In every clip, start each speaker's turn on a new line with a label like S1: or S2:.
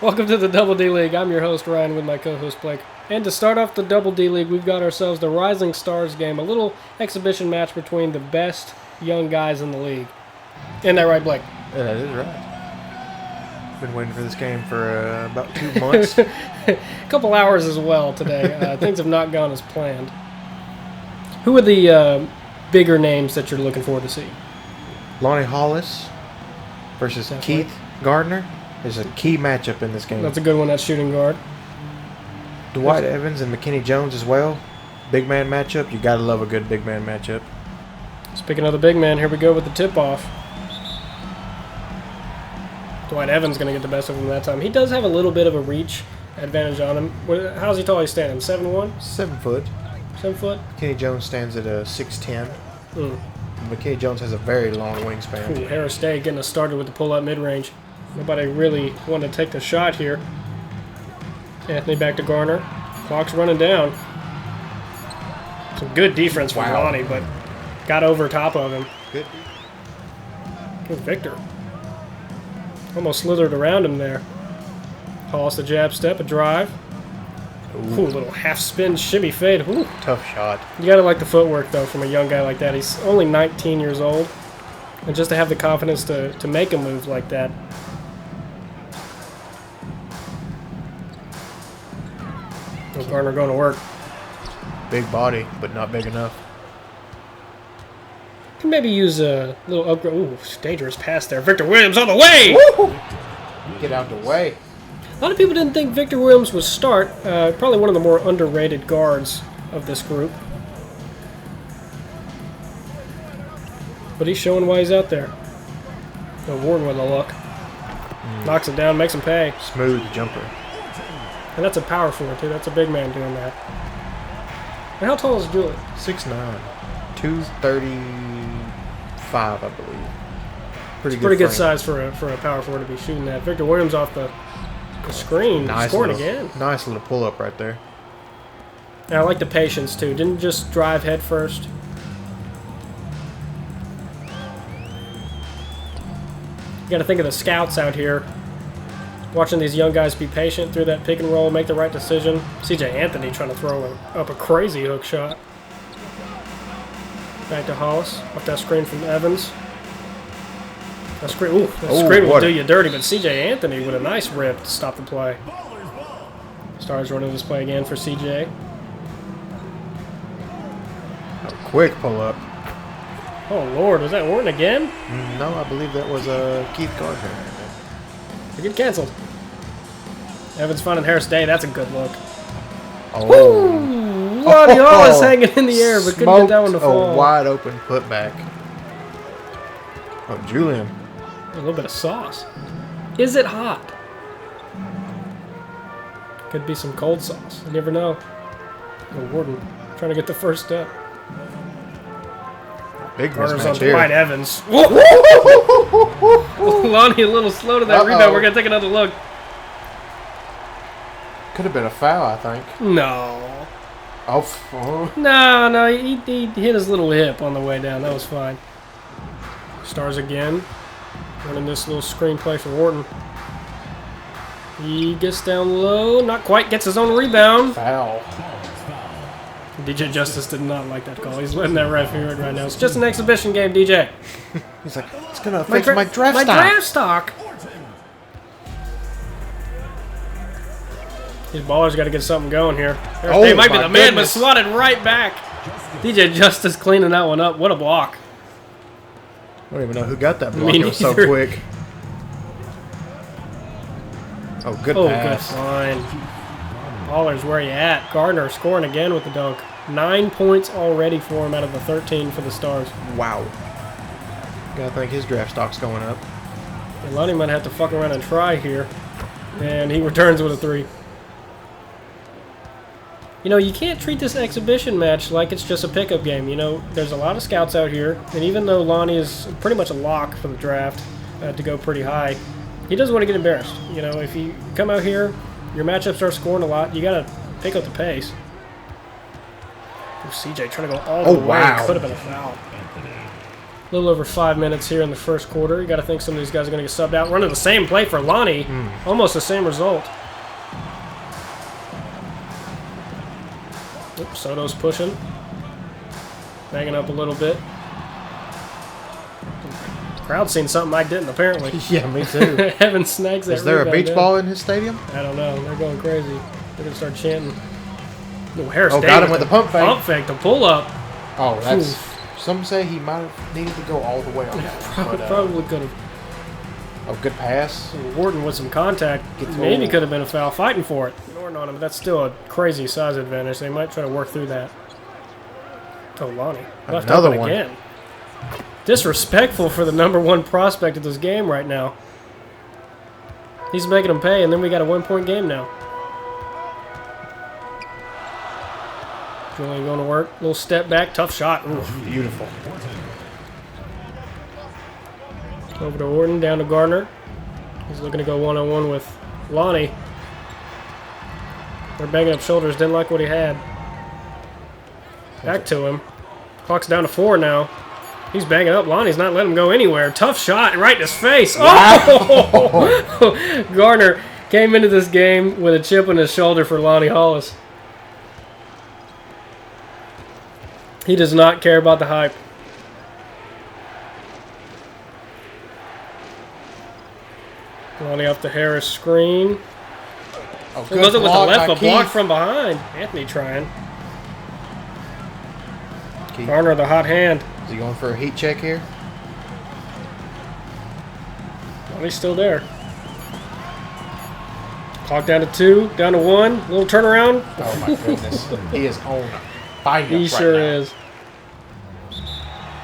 S1: Welcome to the Double D League. I'm your host, Ryan, with my co-host, Blake. And to start off the Double D League, we've got ourselves the Rising Stars game, a little exhibition match between the best young guys in the league. Isn't that right, Blake?
S2: Yeah, that is right. Been waiting for this game for about 2 months.
S1: A couple hours as well today. Things have not gone as planned. Who are the bigger names that you're looking forward to see?
S2: Lonnie Hollis versus
S1: Definitely.
S2: Keith Gardner is a key matchup in this game.
S1: That's a good one, that shooting guard.
S2: Dwight Evans and McKinney Jones as well. Big man matchup. You gotta love a good big man matchup.
S1: Speaking of the big man, here we go with the tip-off. Dwight Evans going to get the best of him that time. He does have a little bit of a reach advantage on him. How's he tall? He's standing 7'1"?
S2: 7 foot.
S1: 7 foot?
S2: McKinney Jones stands at a 6'10".
S1: Mm.
S2: McKinney Jones has a very long wingspan.
S1: Ooh, Harris Day getting us started with the pull-up mid-range. Nobody really wanted to take the shot here. Anthony back to Garner. Clock's running down. Some good defense from Lonnie, but got over top of him.
S2: Good.
S1: Good Victor. Almost slithered around him there. Hollis the jab step, a drive. Ooh, little half-spin shimmy fade. Ooh.
S2: Tough shot.
S1: You gotta like the footwork, though, from a young guy like that. He's only 19 years old. And just to have the confidence to make a move like that. Garner going to work.
S2: Big body, but not big enough.
S1: Can maybe use a little upgrade. Ooh, dangerous pass there. Victor Williams on the way!
S2: Woo! Get out the way.
S1: A lot of people didn't think Victor Williams would start. Probably one of the more underrated guards of this group. But he's showing why he's out there. No Warden with a look. Knocks it down, makes him pay.
S2: Smooth jumper.
S1: And that's a power forward, too. That's a big man doing that. And how tall is Julian?
S2: 6'9". 235, I believe.
S1: Pretty good size for a power forward to be shooting that. Victor Williams off the screen, scoring again.
S2: Nice little pull-up right there.
S1: And I like the patience, too. Didn't just drive head first. You got to think of the scouts out here. Watching these young guys be patient through that pick and roll, make the right decision. CJ Anthony trying to throw up a crazy hook shot. Back to Hollis, off that screen from Evans. That screen will do you dirty, but CJ Anthony with a nice rip to stop the play. Stars running this play again for CJ.
S2: A quick pull-up.
S1: Oh, Lord, was that Warren again?
S2: No, I believe that was Keith Gardner.
S1: They get canceled. Evans finding Harris Day. That's a good look.
S2: Oh.
S1: Woo! Lonnie Hollis hanging in the air, but couldn't get that one to fall.
S2: A wide open putback. Oh, Julian.
S1: A little bit of sauce. Is it hot? Could be some cold sauce. You never know. Oh, Warden trying to get the first step.
S2: Big
S1: Carter's on
S2: mismatch here.
S1: Dwight Evans. Lonnie a little slow to that rebound. We're going to take another look.
S2: Could have been a foul, I think.
S1: No.
S2: Oh.
S1: No, he hit his little hip on the way down. That was fine. Stars again. Running this little screenplay for Wharton. He gets down low. Not quite. Gets his own rebound.
S2: Foul.
S1: DJ Justice did not like that call. He's letting that ref hear it right now. It's just an exhibition game, DJ.
S2: He's like, it's going to affect my draft stock.
S1: My draft stock. These ballers got to get something going here. They might be the man, but swatted right back. DJ Justice cleaning that one up. What a block.
S2: I don't even know who got that block. It was so quick. Oh, good pass.
S1: Good find. Ballers, where you at? Gardner scoring again with the dunk. 9 points already for him out of the 13 for the Stars.
S2: Wow. Gotta think his draft stock's going up.
S1: And Lonnie might have to fuck around and try here. And he returns with a 3. You know, you can't treat this exhibition match like it's just a pickup game. You know, there's a lot of scouts out here. And even though Lonnie is pretty much a lock for the draft to go pretty high, he doesn't want to get embarrassed. You know, if you come out here, your matchups are scoring a lot, you got to pick up the pace. Ooh, CJ trying to go all the way.
S2: Wow.
S1: Could have been a foul. A little over 5 minutes here in the first quarter. You got to think some of these guys are going to get subbed out. Running the same play for Lonnie. Almost the same result. Oops, Soto's pushing. Banging up a little bit. Crowd's seen something I didn't, apparently.
S2: Yeah, me too.
S1: Evan snags that.
S2: Is there a beach ball in his stadium?
S1: I don't know. They're going crazy. They're going to start chanting. Oh, Harris
S2: got him with the pump fake.
S1: Pump fake, the pull up.
S2: Oh, that's... Some say he might have needed to go all the way on that.
S1: Probably could have.
S2: Oh, good pass.
S1: Wharton with some contact. Maybe could have been a foul. Fighting for it. Norton on him, but that's still a crazy size advantage. They might try to work through that. Oh, Lonnie. Left
S2: Another
S1: open
S2: one.
S1: Again. Disrespectful for the #1 prospect of this game right now. He's making him pay, and then we got a 1-point game now. Julian going to work. Little step back. Tough shot. Ooh.
S2: Beautiful.
S1: Over to Orton. Down to Gardner. He's looking to go one-on-one with Lonnie. They're banging up shoulders. Didn't like what he had. Back to him. Clock's down to 4 now. He's banging up. Lonnie's not letting him go anywhere. Tough shot right in his face.
S2: Wow.
S1: Oh! Gardner came into this game with a chip on his shoulder for Lonnie Hollis. He does not care about the hype. Lonnie off the Harris screen.
S2: Oh,
S1: It wasn't with the left, but blocked from behind. Anthony trying. Garner, the hot hand.
S2: Is he going for a heat check here?
S1: Well, he's still there. Clock down to 2, down to 1. Little turnaround.
S2: Oh my goodness. He is on fire.
S1: He sure is.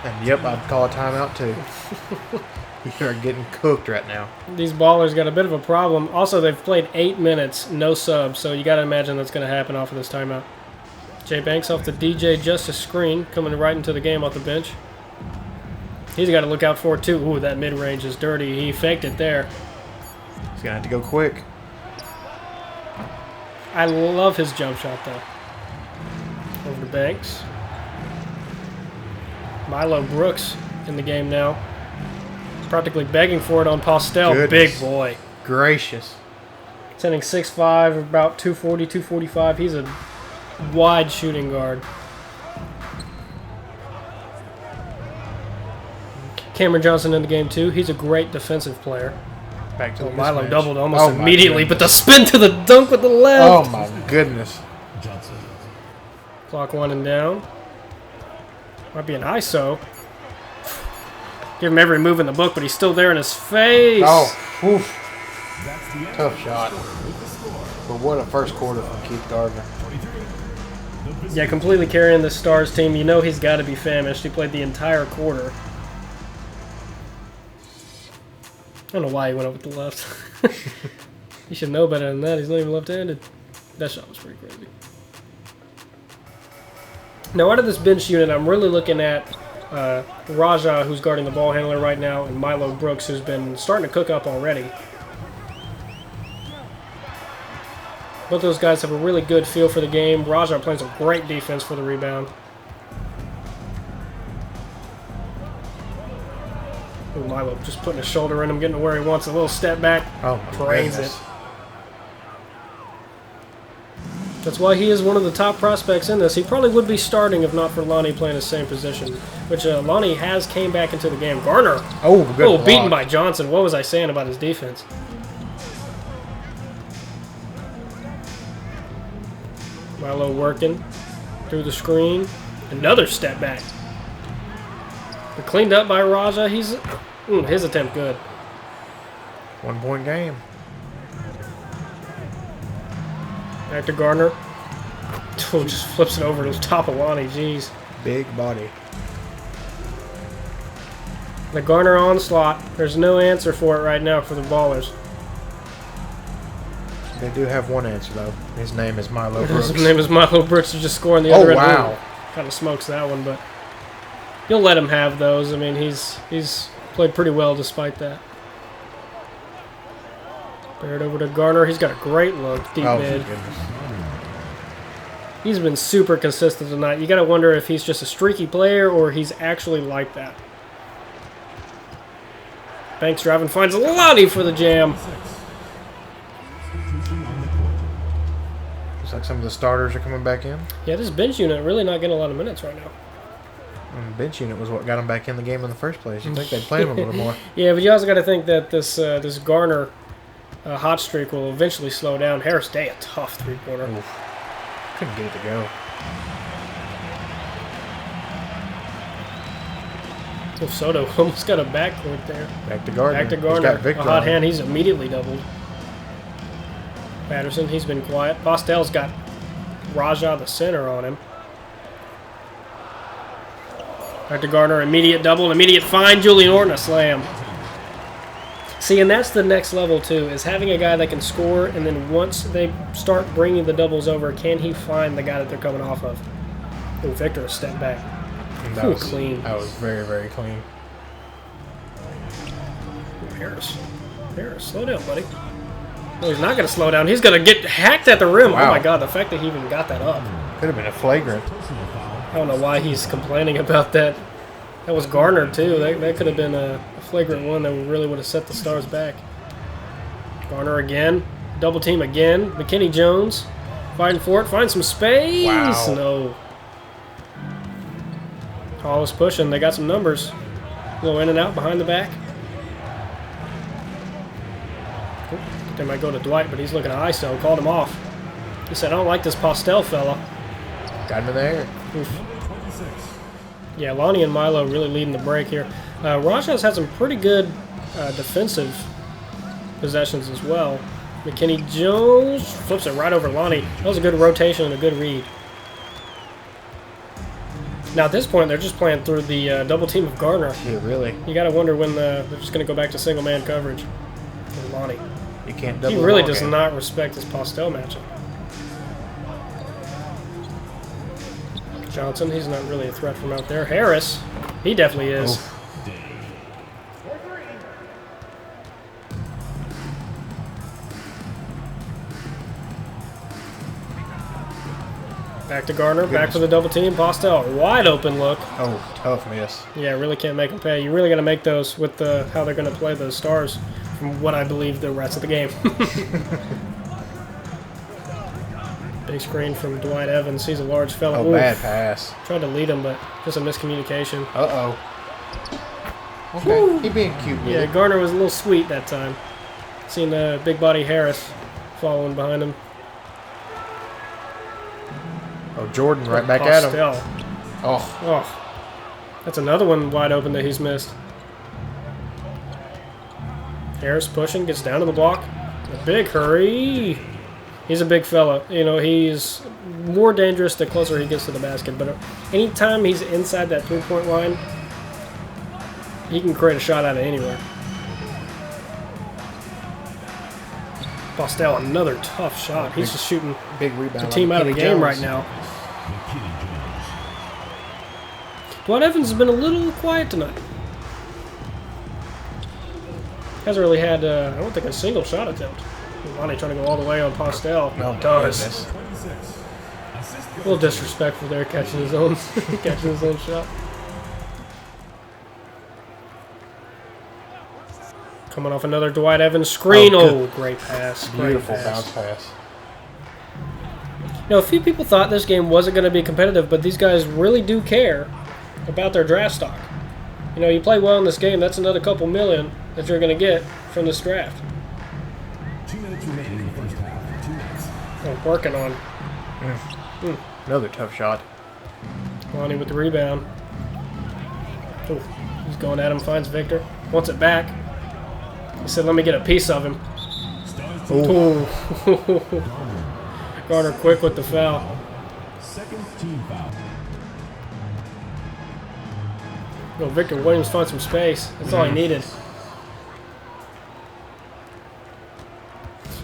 S2: And yep, I'd call a timeout too. You are getting cooked right now.
S1: These ballers got a bit of a problem. Also, they've played 8 minutes, no subs, so you got to imagine that's going to happen off of this timeout. Jay Banks off the DJ Justice screen, coming right into the game off the bench. He's got to look out for it, too. Ooh, that mid-range is dirty. He faked it there.
S2: He's going to have to go quick.
S1: I love his jump shot, though. Over to Banks. Milo Brooks in the game now. Practically begging for it on Postel.
S2: Goodness.
S1: Big boy.
S2: Gracious.
S1: Sending 6'5", about 240, 245. He's a wide shooting guard. Cameron Johnson in the game, too. He's a great defensive player.
S2: Back to the
S1: Milo
S2: mismatch.
S1: doubled almost
S2: my
S1: immediately,
S2: goodness.
S1: but the spin to the dunk with the left.
S2: Oh my goodness.
S1: Clock winding down. Might be an ISO. Give him every move in the book, but he's still there in his face.
S2: Oh, oof. Tough shot. But what a first quarter from Keith Gardner.
S1: Yeah, completely carrying the Stars team. You know he's got to be famished. He played the entire quarter. I don't know why he went over to the left. He should know better than that. He's not even left-handed. That shot was pretty crazy. Now, out of this bench unit, I'm really looking at Raja, who's guarding the ball handler right now, and Milo Brooks, who's been starting to cook up already. Both those guys have a really good feel for the game. Raja playing some great defense for the rebound. Ooh, Milo just putting his shoulder in him, getting to where he wants. A little step back.
S2: Oh my
S1: Drains
S2: goodness.
S1: it. That's why he is one of the top prospects in this. He probably would be starting if not for Lonnie playing the same position, which Lonnie has came back into the game. Garner.
S2: Oh, good block.
S1: Beaten by Johnson. What was I saying about his defense? Milo working through the screen. Another step back. But cleaned up by Raja. He's his attempt good.
S2: 1 point game.
S1: Back to Gardner. Oh, just flips it over to the top of Lonnie. Jeez.
S2: Big body.
S1: The Garner onslaught. There's no answer for it right now for the Ballers.
S2: They do have one answer, though. His name is Milo Brooks.
S1: His name is Milo Brooks. He's just scoring the other end.
S2: Oh, wow.
S1: Kind of smokes that one, but you'll let him have those. I mean, he's played pretty well despite that. Bear it over to Garner. He's got a great look. Deep mid.
S2: Goodness.
S1: He's been super consistent tonight. You got to wonder if he's just a streaky player or he's actually like that. Banks driving, finds Lonnie for the jam.
S2: Looks like some of the starters are coming back in.
S1: Yeah, this bench unit really not getting a lot of minutes right now.
S2: And the bench unit was what got him back in the game in the first place. You'd think they'd play him a little more.
S1: Yeah, but you also got to think that this this Garner hot streak will eventually slow down. Harris Day, a tough three-pointer.
S2: Couldn't get it to go.
S1: Oh, Soto almost got a backcourt there.
S2: Back to Gardner.
S1: Back to Garner.
S2: He's got Victor
S1: a hot
S2: on.
S1: hand. He's immediately doubled. Patterson, he's been quiet. Postel's got Raja, the center, on him. Back to Garner. Immediate double, immediate find. Julian Orton, a slam. See, and that's the next level, too, is having a guy that can score, and then once they start bringing the doubles over, can he find the guy that they're coming off of? Oh, Victor, a step back.
S2: And that was
S1: clean.
S2: That was very, very clean.
S1: Harris, slow down, buddy. No, he's not going to slow down. He's going to get hacked at the rim.
S2: Wow.
S1: Oh, my God, the fact that he even got that up.
S2: Could have been a flagrant.
S1: I don't know why he's complaining about that. That was Garner, too. That could have been a flagrant one that really would have set the Stars back. Garner again. Double team again. McKinney Jones fighting for it. Find some space.
S2: Wow.
S1: No. Hall is pushing. They got some numbers. Go in and out behind the back. They might go to Dwight, but he's looking at ISO. Called him off. He said, I don't like this Postel fella.
S2: Got him in the air.
S1: Oof. Yeah, Lonnie and Milo really leading the break here. Raja's had some pretty good defensive possessions as well. McKinney Jones flips it right over Lonnie. That was a good rotation and a good read. Now at this point, they're just playing through the double team of Garner.
S2: Yeah, really.
S1: You got to wonder when they're just going to go back to single man coverage for Lonnie.
S2: You can't double.
S1: He really
S2: the ball
S1: does
S2: game.
S1: not respect his Postel matchup. Johnson, he's not really a threat from out there. Harris, he definitely is.
S2: Oof.
S1: Back to Garner, back for the double team. Postel, wide open look.
S2: Oh, tough miss.
S1: Yeah, really can't make them pay. You really got to make those with how they're going to play the Stars, from what I believe the rest of the game. Big screen from Dwight Evans. He's a large fella.
S2: Oh,
S1: Oof.
S2: bad pass.
S1: Tried to lead him, but just a miscommunication.
S2: Uh-oh. Okay, he being cute with
S1: Yeah,
S2: it.
S1: Garner was a little sweet that time. Seen big body Harris following behind him.
S2: Oh, Jordan right back at him.
S1: Postel. Oh, that's another one wide open that he's missed. Harris pushing, gets down to the block. A big hurry. He's a big fella. You know, he's more dangerous the closer he gets to the basket. But anytime he's inside that three-point line, he can create a shot out of anywhere. Postel, another tough shot. He's just shooting
S2: Big rebound.
S1: the team out of the
S2: McKinney
S1: game
S2: Jones.
S1: right now. Dwight Evans has been a little quiet tonight. Hasn't really had, I don't think, a single shot attempt. Lonnie trying to go all the way on Postel.
S2: No,
S1: does.
S2: goodness.
S1: A little disrespectful there, catching his own shot. Coming off another Dwight Evans screen.
S2: Oh,
S1: great pass. Great
S2: Beautiful
S1: pass.
S2: bounce pass.
S1: Now, a few people thought this game wasn't going to be competitive, but these guys really do care about their draft stock. You know, you play well in this game, that's another couple million that you're going to get from this draft.
S3: 2 minutes remaining in the first half. 2 minutes.
S1: Oh, working on
S2: Another tough shot.
S1: Lonnie with the rebound. Ooh, he's going at him, finds Victor. Wants it back. He said, let me get a piece of him. Ooh. Garner quick with the foul.
S3: Second team foul.
S1: No, Victor Williams found some space. That's all he needed.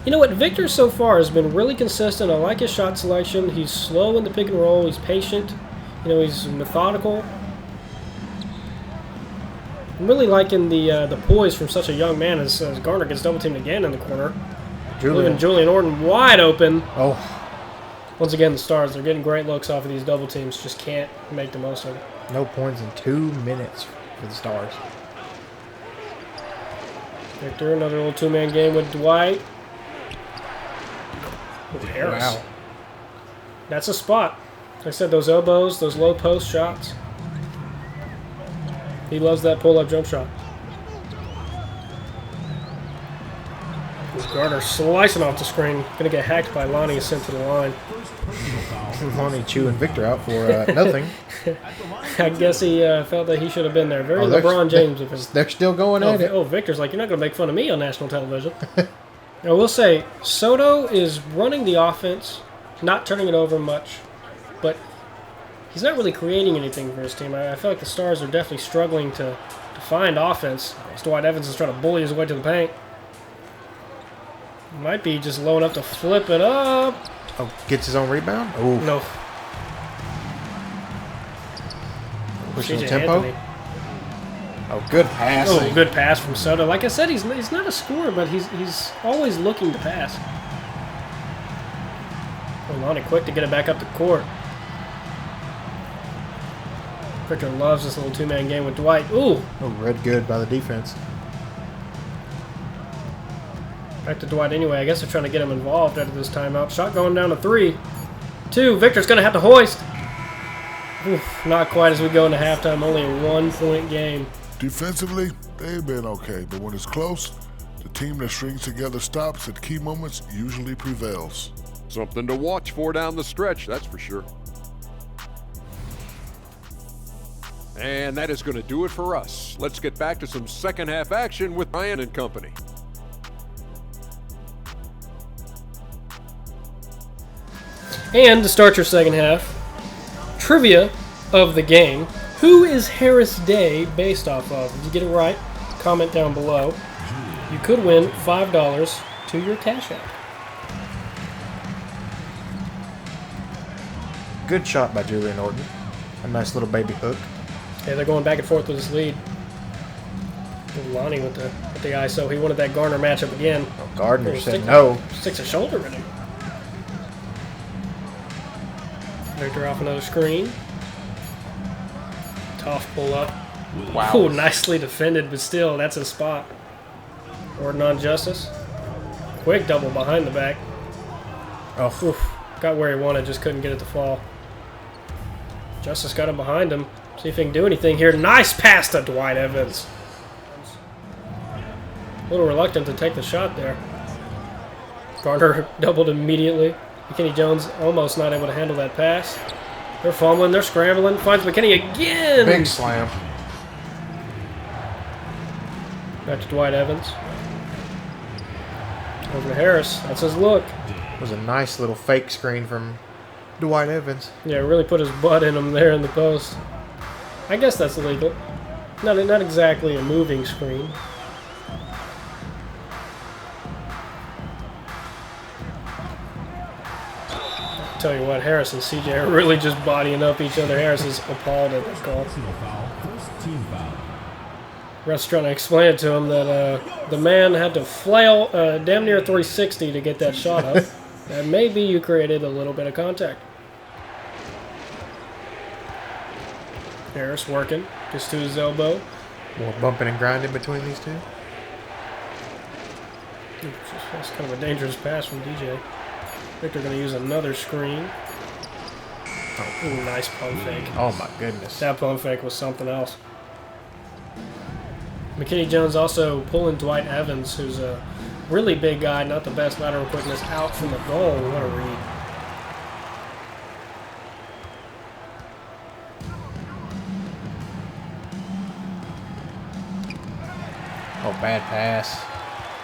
S1: You know what? Victor so far has been really consistent. I like his shot selection. He's slow in the pick and roll. He's patient. You know, he's methodical. I'm really liking the poise from such a young man as Garner gets double teamed again in the corner. Leaving Julian Orton wide open.
S2: Oh,
S1: Once again, the Stars, they're getting great looks off of these double teams. Just can't make the most of it.
S2: no points in 2 minutes for the Stars.
S1: Victor, another little two-man game with Dwight. With Harris.
S2: Wow.
S1: That's a spot. Like I said, those elbows, those low post shots. He loves that pull-up jump shot. Garner slicing off the screen. Gonna get hacked by Lonnie and sent to the line.
S2: Lonnie chewing Victor out for nothing.
S1: I guess he felt that he should have been there. Very LeBron James of him.
S2: They're still going at it.
S1: Oh, Victor's like, you're not going to make fun of me on national television. I will say, Soto is running the offense, not turning it over much, but he's not really creating anything for his team. I feel like the Stars are definitely struggling to find offense. As Dwight Evans is trying to bully his way to the paint. Might be just low enough to flip it up.
S2: Oh, gets his own rebound? Oh.
S1: No.
S2: Pushing the
S1: CJ
S2: tempo.
S1: Anthony.
S2: Oh, good pass.
S1: Oh, good pass from Soto. Like I said, he's not a scorer, but he's always looking to pass. Oh, Lonnie quick to get it back up the court. Victor loves this little two-man game with Dwight. Ooh.
S2: Oh, read good by the defense.
S1: Back to Dwight anyway. I guess they're trying to get him involved after this timeout. Shot going down to 3. 2. Victor's going to have to hoist. Oof, not quite as we go into halftime. Only a 1-point game.
S4: Defensively, they've been okay, but when it's close, the team that strings together stops at key moments usually prevails.
S5: Something to watch for down the stretch, that's for sure. And that is going to do it for us. Let's get back to some second half action with Ryan and company.
S1: And to start your second half, trivia of the game. Who is Harris Day based off of? If you get it right, comment down below. You could win $5 to your Cash App.
S2: Good shot by Julian Orton. A nice little baby hook.
S1: Yeah, they're going back and forth with this lead. Lonnie with the ISO. He wanted that Garner matchup again.
S2: Oh, Gardner said no.
S1: Sticks a shoulder in him. Victor off another screen. Tough pull up.
S2: Wow.
S1: Ooh, nicely defended, but still, that's a spot. Orton on Justice. Quick double behind the back.
S2: Oh,
S1: Oof. Got where he wanted, just couldn't get it to fall. Justice got him behind him. See if he can do anything here. Nice pass to Dwight Evans. A little reluctant to take the shot there. Garner doubled immediately. McKinney Jones almost not able to handle that pass. They're fumbling, they're scrambling. Finds McKinney again.
S2: big slam.
S1: Back to Dwight Evans. Over to Harris. That's his look.
S2: It was a nice little fake screen from Dwight Evans.
S1: Yeah, really put his butt in him there in the post. I guess that's illegal. Not exactly a moving screen. Tell you what, Harris and CJ are really just bodying up each other. Harris is appalled at that call.
S3: First team foul.
S1: Ref's trying to explain it to him that the man had to flail damn near 360 to get that shot up. And maybe you created a little bit of contact. Harris working, gets to his elbow.
S2: More bumping and grinding between these two.
S1: That's kind of a dangerous pass from DJ. Victor going to use another screen. Oh, ooh, nice pump fake.
S2: Oh my goodness.
S1: That pump fake was something else. McKinney Jones also pulling Dwight Evans, who's a really big guy, not the best lateral quickness, out from the goal. What a read.
S2: Oh, bad pass.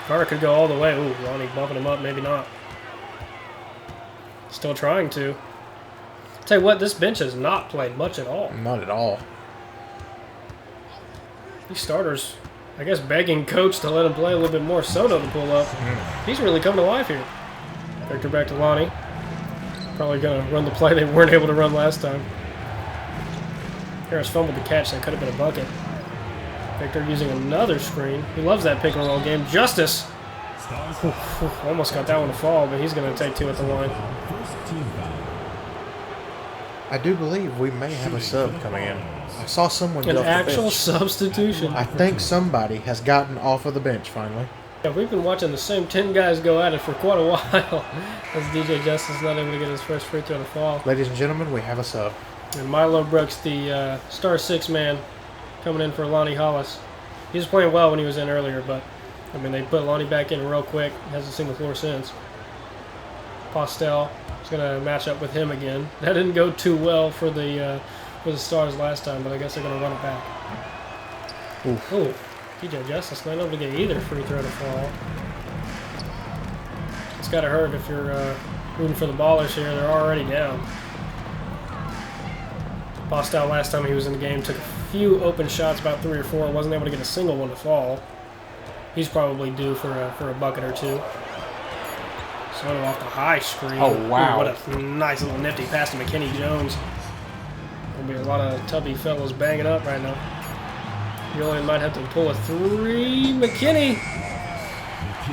S1: Carter could go all the way. Ooh, Lonnie bumping him up, maybe not. Still trying to. Tell you what, this bench has not played much at all.
S2: Not at all.
S1: These starters, I guess, begging coach to let him play a little bit more. Soto to pull up. He's really coming to life here. Victor back to Lonnie. Probably going to run the play they weren't able to run last time. Harris fumbled the catch. That could have been a bucket. Victor using another screen. He loves that pick and roll game. Justice. Almost got that one to fall, but he's going to take two at the line.
S3: First team foul.
S2: I do believe we may have a sub coming in. I saw someone
S1: An
S2: get off the
S1: actual
S2: bench.
S1: substitution.
S2: I think somebody has gotten off of the bench finally.
S1: Yeah, we've been watching the same 10 guys go at it for quite a while. As DJ Justice not able to get his first free throw to fall.
S2: Ladies and gentlemen, we have a sub.
S1: And Milo Brooks, the star 6-man, coming in for Lonnie Hollis. He was playing well when he was in earlier, but I mean they put Lonnie back in real quick. Hasn't seen the floor since. Postel is going to match up with him again. That didn't go too well for the Stars last time, but I guess they're going to run it back.
S2: Oof.
S1: Ooh, DJ Justice not able to get either free throw to fall. It's got to hurt if you're rooting for the Ballers here. They're already down. Postel last time he was in the game took a few open shots, about 3 or 4. Wasn't able to get a single one to fall. He's probably due for a bucket or two. Sort of off the high screen.
S2: Oh, wow.
S1: Ooh, what a nice little nifty pass to McKinney Jones. There'll be a lot of tubby fellows banging up right now. Julian might have to pull a 3. McKinney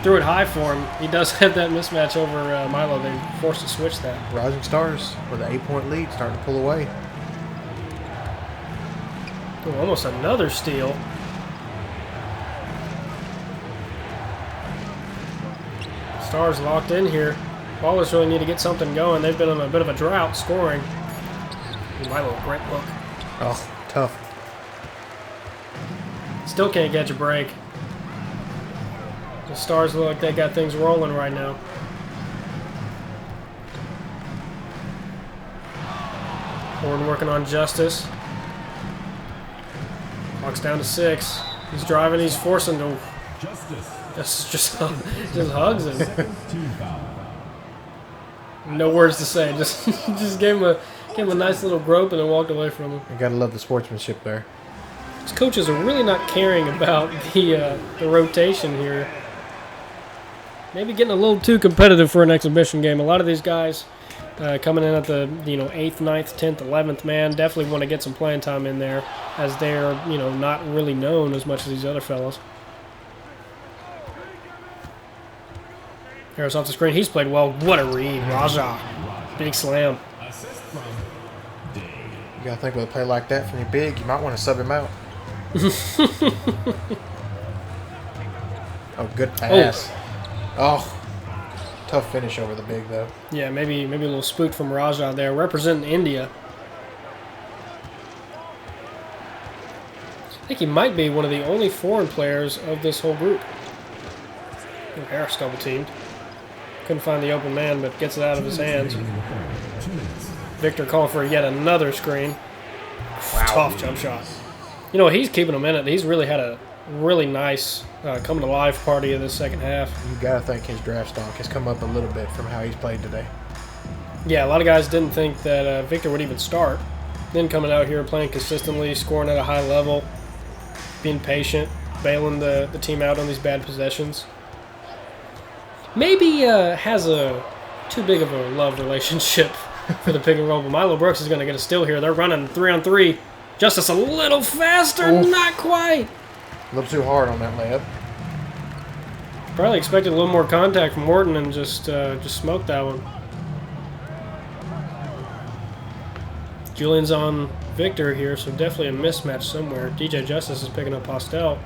S1: threw it high for him. He does have that mismatch over Milo. They forced to switch that.
S2: Rising Stars with an 8-point lead, starting to pull away.
S1: Ooh, almost another steal. Stars locked in here. Ballers really need to get something going. They've been on a bit of a drought scoring. Milo, great look.
S2: Oh, tough.
S1: Still can't catch a break. The Stars look like they got things rolling right now. Horn working on Justice. Clock's down to 6. He's driving. He's forcing to. Just hugs him. No words to say. Just gave him a nice little grope and then walked away from him.
S2: You gotta love the sportsmanship there.
S1: These coaches are really not caring about the rotation here. Maybe getting a little too competitive for an exhibition game. A lot of these guys coming in at the 8th, 9th, 10th, 11th man definitely want to get some playing time in there, as they're not really known as much as these other fellows. Harris off the screen. He's played well. What a read, Raja. Big slam.
S2: You gotta think with a play like that from your big, you might want to sub him out. Oh, good pass. Oh, tough finish over the big though.
S1: Yeah, maybe a little spooked from Raja there, representing India. I think he might be one of the only foreign players of this whole group. Oh, Harris double teamed. Couldn't find the open man, but gets it out of his hands. Victor calling for yet another screen. Wow. Tough jump shot. He's keeping him in it. He's really had a really nice coming to life party of this second half.
S2: You gotta think his draft stock has come up a little bit from how he's played today.
S1: Yeah, a lot of guys didn't think that Victor would even start. Then coming out here playing consistently, scoring at a high level, being patient, bailing the team out on these bad possessions. Maybe has too big of a love relationship for the pick and roll, but Milo Brooks is going to get a steal here. They're running 3-on-3. Justice a little faster,
S2: Oof.
S1: Not quite.
S2: A little too hard on that layup.
S1: Probably expected a little more contact from Morton and just smoked that one. Julian's on Victor here, so definitely a mismatch somewhere. DJ Justice is picking up Postel.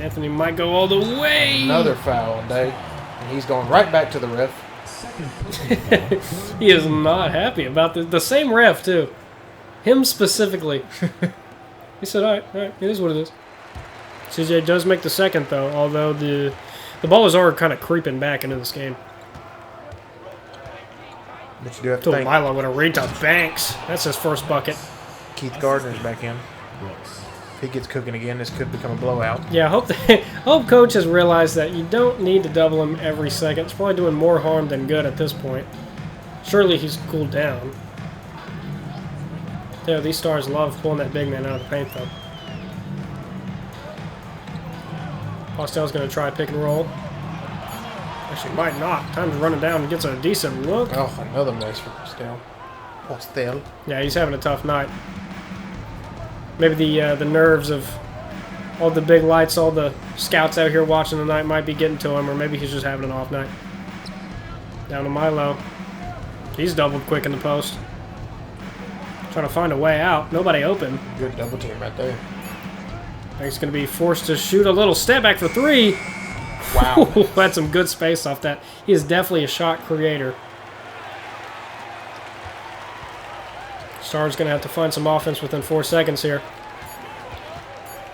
S1: Anthony might go all the way.
S2: Another foul day, and he's going right back to the ref.
S1: He is not happy about this. The same ref, too. Him specifically. He said, all right, it is what it is. CJ does make the second, though, although the Ballers are kind of creeping back into this game.
S2: But you do have to think
S1: Milo with a read to Banks. That's his first bucket.
S2: Keith Gardner's back in. If he gets cooking again, this could become a blowout.
S1: Yeah, hope Coach has realized that you don't need to double him every second. It's probably doing more harm than good at this point. Surely he's cooled down. Yeah, these Stars love pulling that big man out of the paint, though. Postel's going to try pick and roll. Actually, might not. Time to run it down and gets a decent look.
S2: Oh, another miss for Postel.
S1: Yeah, he's having a tough night. Maybe the nerves of all the big lights, all the scouts out here watching the night might be getting to him, or maybe he's just having an off night. Down to Milo. He's doubled quick in the post. Trying to find a way out. Nobody open.
S2: Good double team right there.
S1: He's going to be forced to shoot a little step back for 3.
S2: Wow.
S1: Had some good space off that. He is definitely a shot creator. Star's going to have to find some offense within 4 seconds here.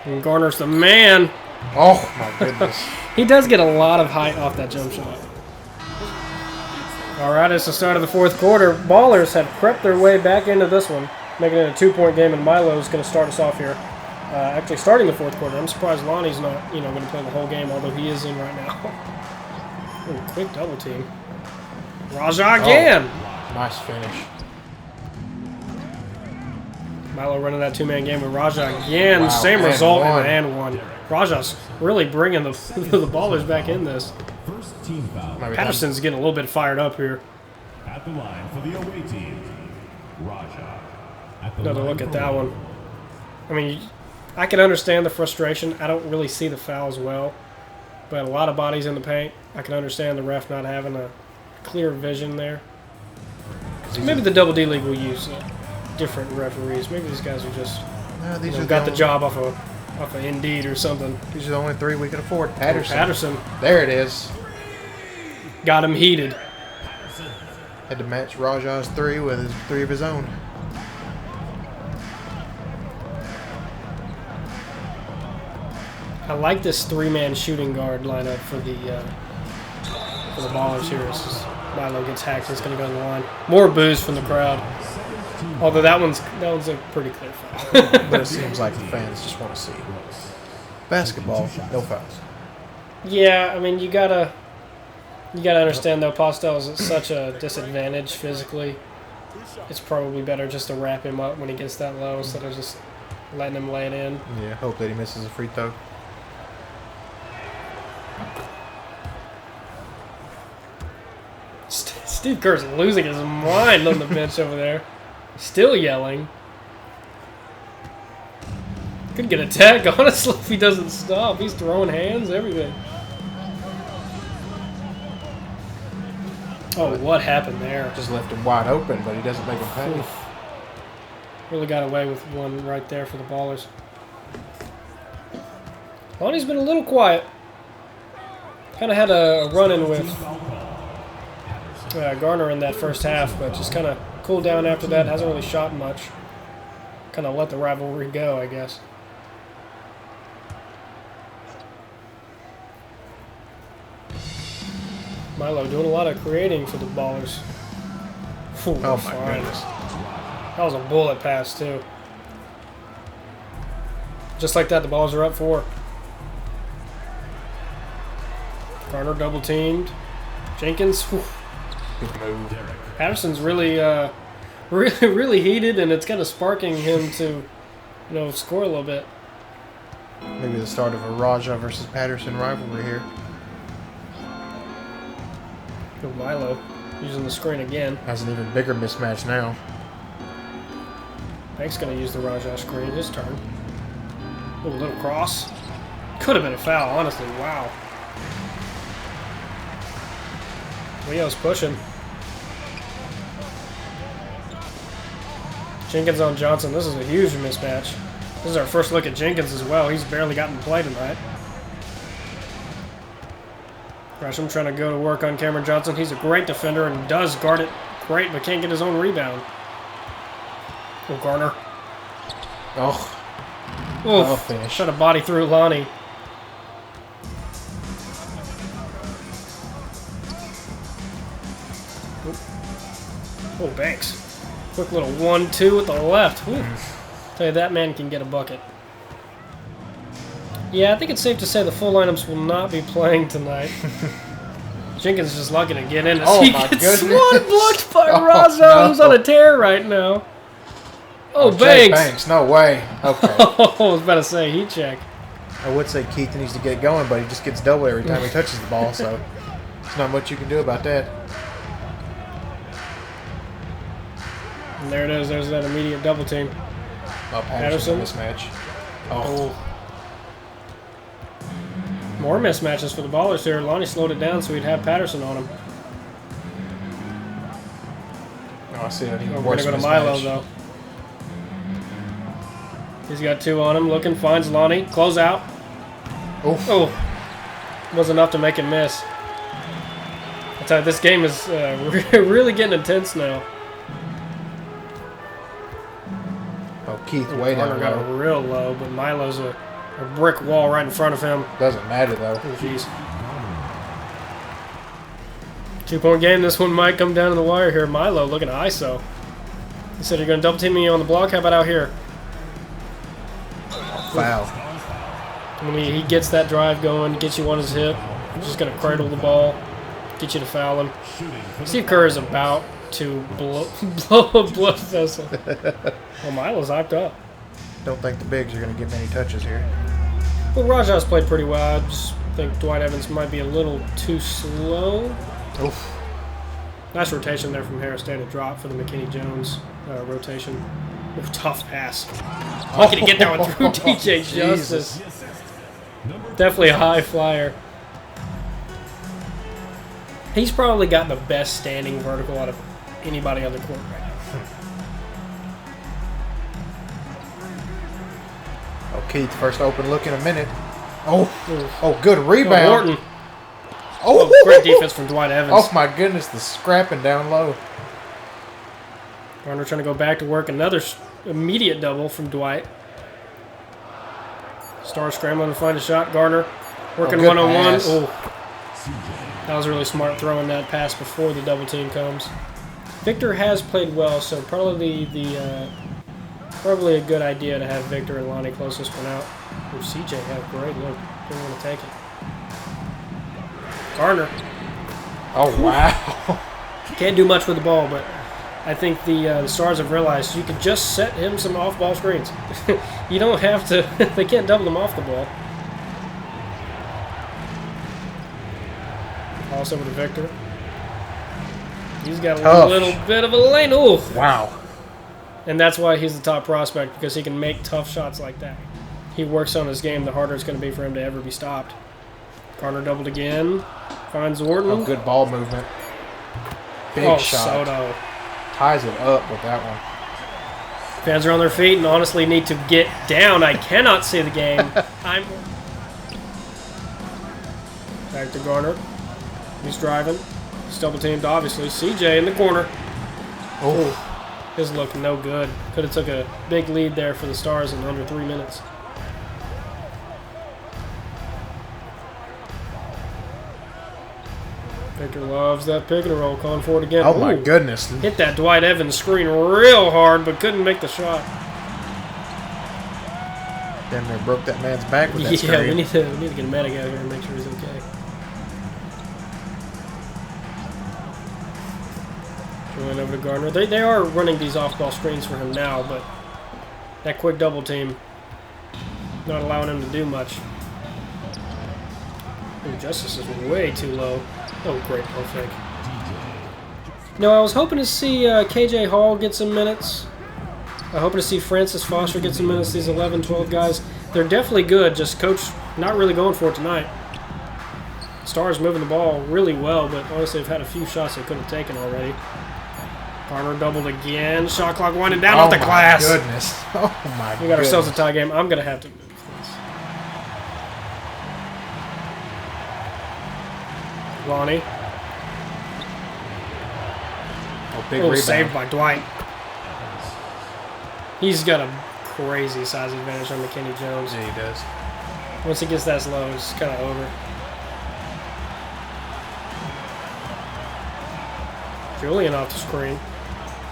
S1: And Garner's the man.
S2: Oh, my goodness.
S1: He does get a lot of height off that jump shot. All right, it's the start of the 4th quarter. Ballers have crept their way back into this one, making it a 2-point game, and Milo is going to start us off here. Actually, starting the 4th quarter. I'm surprised Lonnie's not, going to play the whole game, although he is in right now. Ooh, quick double team. Raja again.
S2: Oh, nice finish.
S1: Milo running that 2-man game with Raja again.
S2: Wow,
S1: Same
S2: and
S1: result
S2: one.
S1: and one. Raja's really bringing the the ballers back in this.
S3: First team foul.
S1: Patterson's getting a little bit fired up here.
S3: At the line for the away team. Raja. At the
S1: Another
S3: line
S1: look at
S3: for
S1: that
S3: one.
S1: one. I mean, I can understand the frustration. I don't really see the foul as well. But a lot of bodies in the paint. I can understand the ref not having a clear vision there. Maybe the Double D League will use different referees. Maybe these guys are just got the job off of Indeed or something.
S2: These are the only 3 we can afford. Patterson.
S1: Patterson
S2: There it is.
S1: got him heated.
S2: Had to match Raja's 3 with his 3 of his own.
S1: I like this 3-man shooting guard lineup for the ballers here. It's just Milo gets hacked. It's going to go to the line. More boos from the crowd. Although that one's a pretty clear foul.
S2: But it seems like the fans just want to see. Basketball, no fouls.
S1: Yeah, I mean you gotta understand though. Postel is at such a disadvantage physically. It's probably better just to wrap him up when he gets that low instead of just letting him lay it in.
S2: Yeah, hope that he misses a free throw.
S1: Steve Kerr's losing his mind on the bench over there. Still yelling. Could get a tag, honestly, if he doesn't stop. He's throwing hands, everything. Oh, what happened there?
S2: Just left him wide open, but he doesn't make him pay.
S1: Oof. Really got away with one right there for the ballers. Lonnie's been a little quiet. Kind of had a run-in with Garner in that first half, but just kind of cooled down after that. Hasn't really shot much. Kind of let the rivalry go, I guess. Milo doing a lot of creating for the ballers. Ooh,
S2: Oh my
S1: fine.
S2: goodness.
S1: That was a bullet pass, too. Just like that, the Ballers are up 4. Garner double teamed. Jenkins. Whew.
S2: Good move.
S1: Patterson's really, really heated, and it's kind of sparking him to, score a little bit.
S2: Maybe the start of a Raja versus Patterson rivalry here.
S1: Oh, Milo using the screen again.
S2: Has an even bigger mismatch now.
S1: Hank's going to use the Raja screen his turn. Oh, a little cross. Could have been a foul, honestly. Wow. Leo's pushing. Jenkins on Johnson. This is a huge mismatch. This is our first look at Jenkins as well. He's barely gotten to play tonight. Gresham trying to go to work on Cameron Johnson. He's a great defender and does guard it great, but can't get his own rebound. Oh, Garner.
S2: Oh, finish.
S1: Trying to body through Lonnie. Oh, Banks. Quick little 1-2 with the left. Whew. Tell you, that man can get a bucket. Yeah, I think it's safe to say the full lineups will not be playing tonight. Jenkins is just lucky to get in as
S2: Oh
S1: he
S2: my
S1: gets
S2: goodness.
S1: one blocked by
S2: Oh,
S1: Raza,
S2: no.
S1: who's on a tear right now. Oh,
S2: Jay
S1: Banks.
S2: Banks, no way. Okay.
S1: Oh, I was about to say heat check.
S2: I would say Keith needs to get going, but he just gets double every time he touches the ball, so there's not much you can do about that.
S1: And there it is. There's that immediate double team.
S2: Oh,
S1: Patterson.
S2: Patterson mismatch. Oh.
S1: More mismatches for the Ballers here. Lonnie slowed it down so he'd have Patterson on him.
S2: Oh, I see an even
S1: We're going
S2: worse
S1: to go to
S2: mismatch.
S1: Milo, though. He's got 2 on him. Looking, finds Lonnie. Close out. Oh. Was enough to make him miss. I tell you, this game is really getting intense now.
S2: Oh, Keith way down
S1: Garner got
S2: low.
S1: real low, but Milo's a brick wall right in front of him.
S2: Doesn't matter, though.
S1: Oh, jeez. 2-point game. This one might come down to the wire here. Milo looking at ISO. He said, you're going to double team me on the block. How about out here?
S2: Foul.
S1: When he gets that drive going, gets you on his hip, he's just going to cradle the ball, get you to foul him. Steve Kerr is about to blow a blood vessel. Well, Milo's hyped up.
S2: Don't think the bigs are going to get many touches here.
S1: Well, Rajah's played pretty well. I just think Dwight Evans might be a little too slow.
S2: Oof.
S1: Nice rotation there from Harris. Day to drop for the McKinney-Jones rotation. Ooh, tough pass. Oh, can he get that one through DJ Justice? Definitely a high flyer. He's probably got the best standing vertical out of anybody on the court right now.
S2: Oh, Keith, first open look in a minute. Oh, good rebound.
S1: Morton.
S2: Oh,
S1: Great defense from Dwight Evans.
S2: Oh, my goodness, the scrapping down low.
S1: Garner trying to go back to work. Another immediate double from Dwight. Star scrambling to find a shot. Garner working one-on-one. Oh, that was really smart throwing that pass before the double team comes. Victor has played well, so probably probably a good idea to have Victor and Lonnie close this one out. Oh, CJ had a great look. Didn't want to take it. Garner.
S2: Oh, wow.
S1: Can't do much with the ball, but I think the Stars have realized you could just set him some off-ball screens. You don't have to. They can't double him off the ball. Toss over to Victor. He's got a little bit of a lane. Ooh.
S2: Wow.
S1: And that's why he's the top prospect, because he can make tough shots like that. He works on his game, the harder it's going to be for him to ever be stopped. Garner doubled again. Finds Orton.
S2: Oh, good ball movement. Big shot.
S1: Soto.
S2: Ties it up with that one.
S1: Fans are on their feet and honestly need to get down. I cannot see the game. I'm back to Garner. He's driving. He's double teamed, obviously. CJ in the corner.
S2: Oh.
S1: His look no good. Could have took a big lead there for the Stars in under 3 minutes. Victor loves that pick and roll. Calling for it again.
S2: Oh, my goodness.
S1: Hit that Dwight Evans screen real hard, but couldn't make the shot.
S2: Damn near broke that man's back with that
S1: Yeah,
S2: screen.
S1: we need to get a medic out here and make sure he's okay. Going over to Garner. They are running these off-ball screens for him now, but that quick double team not allowing him to do much. Ooh, Justice is way too low. Oh, great ball fake. No, I was hoping to see KJ Hall get some minutes. I'm hoping to see Francis Foster get some minutes. These 11, 12 guys, they're definitely good. Just coach not really going for it tonight. Stars moving the ball really well, but honestly, they've had a few shots they could have taken already. Garner doubled again. Shot clock winding down off the glass.
S2: Oh, my goodness. Oh, my goodness.
S1: We got ourselves a tie game. I'm going to have to move this. Lonnie.
S2: Oh, big
S1: Oh,
S2: rebound.
S1: saved by Dwight. He's got a crazy size advantage on McKinney Jones.
S2: Yeah, he does.
S1: Once he gets that low, it's kind of over. Julian off the screen.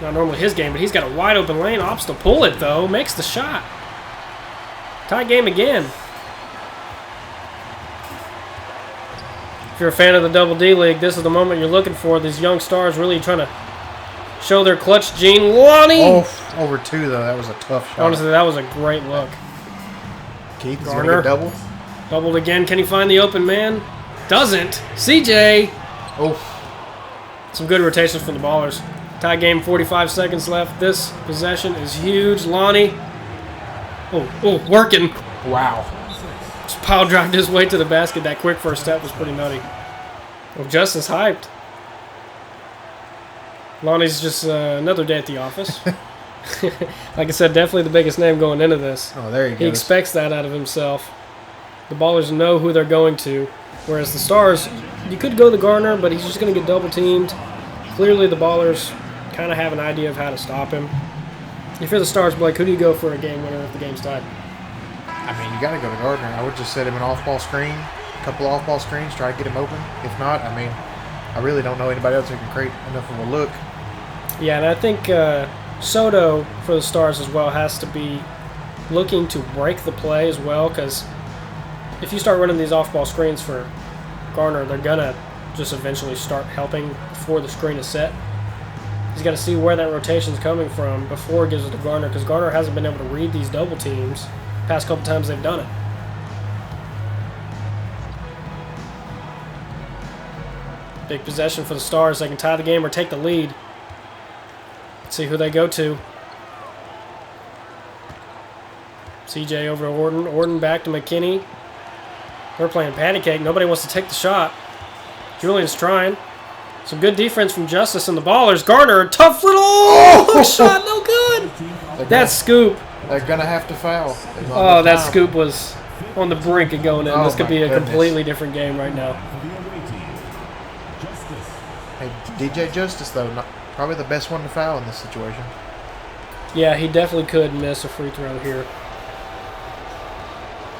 S1: Not normally his game, but he's got a wide open lane. Opts to pull it, though. Makes the shot. Tie game again. If you're a fan of the Double D League, this is the moment you're looking for. These young stars really trying to show their clutch gene. Lonnie!
S2: Oh, over 2, though. That was a tough shot.
S1: Honestly, that was a great look.
S2: Keith is going
S1: Garner.
S2: to get doubled.
S1: Doubled again. Can he find the open man? Doesn't. CJ!
S2: Oh.
S1: Some good rotations from the ballers. Tie game, 45 seconds left. This possession is huge. Lonnie. Oh, working.
S2: Wow.
S1: Just pile drived his way to the basket. That quick first step was pretty nutty. Well, Justin's hyped. Lonnie's just another day at the office. Like I said, definitely the biggest name going into this.
S2: Oh, there he
S1: He
S2: goes.
S1: expects that out of himself. The Ballers know who they're going to, whereas the Stars, you could go to Garner, but he's just going to get double teamed. Clearly, the Ballers kind of have an idea of how to stop him. If you're the Stars, Blake, who do you go for a game winner if the game's tied?
S2: I mean, you got to go to Gardner. I would just set him an off-ball screen, a couple off-ball screens, try to get him open. If not, I mean, I really don't know anybody else who can create enough of a look.
S1: Yeah, and I think Soto for the Stars as well has to be looking to break the play as well, because if you start running these off-ball screens for Garner, they're going to just eventually start helping before the screen is set. He's got to see where that rotation's coming from before he gives it to Garner, because Garner hasn't been able to read these double teams the past couple times they've done it. Big possession for the Stars. They can tie the game or take the lead. Let's see who they go to. CJ over to Orton. Orton back to McKinney. They're playing patty cake. Nobody wants to take the shot. Julian's trying. Some good defense from Justice and the Ballers. Garner, tough little hook shot, no good. That scoop.
S2: They're going to have to foul.
S1: Oh, that scoop was on the brink of going in.
S2: Oh,
S1: This could be a
S2: goodness.
S1: completely different game right now.
S2: Hey, DJ Justice, though, probably the best one to foul in this situation.
S1: Yeah, he definitely could miss a free throw here.